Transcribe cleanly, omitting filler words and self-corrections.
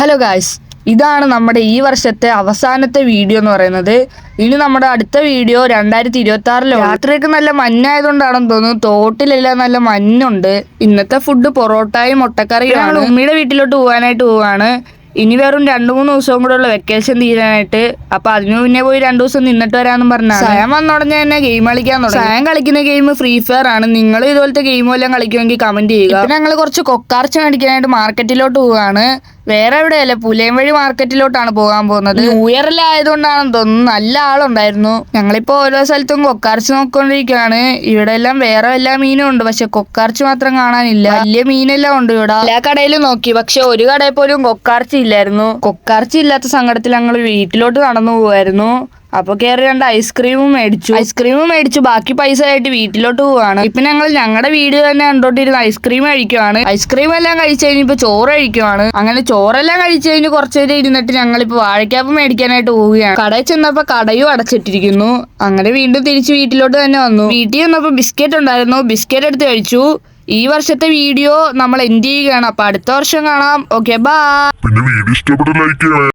Hello guys, ഇതാണ് നമ്മുടെ ഈ വർഷത്തെ അവസാനത്തെ വീഡിയോ എന്ന് പറയുന്നത്. ഇനി നമ്മുടെ അടുത്ത വീഡിയോ 2026 രാത്രിയൊക്കെ നല്ല മഞ്ഞായതുകൊണ്ടാണെന്ന് തോന്നുന്നു. തോട്ടിലെല്ലാം നല്ല മഞ്ഞുണ്ട്. ഇന്നത്തെ ഫുഡ് പൊറോട്ടയും മുട്ടക്കറിയാണ്. ഉമ്മിയുടെ വീട്ടിലോട്ട് പോകാനായിട്ട് പോവാണ്. ഇനി വെറും 2-3 ദിവസവും കൂടെ ഉള്ള വെക്കേഷൻ തീരാനായിട്ട്. അപ്പൊ അതിനു മുന്നേ പോയി 2 ദിവസം നിന്നിട്ട് വരാമെന്നും പറഞ്ഞാണ്. സായം വന്നുടനെ തന്നെ ഗെയിം കളിക്കാൻ തുടങ്ങി. സായം കളിക്കുന്ന ഗെയിം ഫ്രീ ഫയർ ആണ്. നിങ്ങൾ ഇതുപോലത്തെ ഗെയിമെല്ലാം കളിക്കുമെങ്കിൽ കമന്റ് ചെയ്യുക. പിന്നെ ഞങ്ങൾ കുറച്ച് കൊക്കാർച്ച മേടിക്കാനായിട്ട് മാർക്കറ്റിലോട്ട് പോവുകയാണ്. വേറെ എവിടെയല്ല, പുലയം വഴി മാർക്കറ്റിലോട്ടാണ് പോകാൻ പോകുന്നത്. ന്യൂ ഇയറിൽ ആയതുകൊണ്ടാണെന്ന് തോന്നുന്നു. നല്ല ആളുണ്ടായിരുന്നു. ഞങ്ങളിപ്പോ ഓരോ സ്ഥലത്തും കൊക്കാർച്ച് നോക്കിക്കൊണ്ടിരിക്കുകയാണ്. ഇവിടെ എല്ലാം വേറെ എല്ലാ മീനും ഉണ്ട്, പക്ഷെ കൊക്കാർച്ച് മാത്രം കാണാനില്ല. വലിയ മീനെല്ലാം ഉണ്ട് ഇവിടെ. എല്ലാ കടയിലും നോക്കി, പക്ഷെ ഒരു കടയിൽ പോലും കൊക്കാർച്ച് ഇല്ലായിരുന്നു. കൊക്കാർച്ച് ഇല്ലാത്ത സങ്കടത്തിൽ ഞങ്ങൾ വീട്ടിലോട്ട് നടന്നു പോവായിരുന്നു. അപ്പൊ കയറി 2 ഐസ്ക്രീമും മേടിച്ചു. ബാക്കി പൈസ ആയിട്ട് വീട്ടിലോട്ട് പോവാണ്. ഇപ്പൊ ഞങ്ങൾ ഞങ്ങളുടെ വീഡിയോ തന്നെ കണ്ടോണ്ടിരുന്ന ഐസ്ക്രീം കഴിക്കുവാണ്. ഐസ്ക്രീം എല്ലാം കഴിച്ചു കഴിഞ്ഞിപ്പോ ചോറ് കഴിക്കുവാണ്. അങ്ങനെ ചോറെല്ലാം കഴിച്ചു കഴിഞ്ഞ് കുറച്ചേരം ഇരുന്നിട്ട് ഞങ്ങളിപ്പോ വാഴക്കാപ്പ് മേടിക്കാനായിട്ട് പോവുകയാണ്. കടയിൽ ചെന്നപ്പോ കടയും അടച്ചിട്ടിരിക്കുന്നു. അങ്ങനെ വീണ്ടും തിരിച്ച് വീട്ടിലോട്ട് തന്നെ വന്നു. വീട്ടിൽ വന്നപ്പോ ബിസ്ക്കറ്റ് ഉണ്ടായിരുന്നു. ബിസ്ക്കറ്റ് എടുത്ത് കഴിച്ചു. ഈ വർഷത്തെ വീഡിയോ നമ്മൾ എൻഡ് ചെയ്യുകയാണ്. അപ്പൊ അടുത്ത വർഷം കാണാം. Okay, bye. പിന്നെ വീഡിയോ ഇഷ്ടപ്പെട്ട ലൈക്ക് ചെയ്യണേ.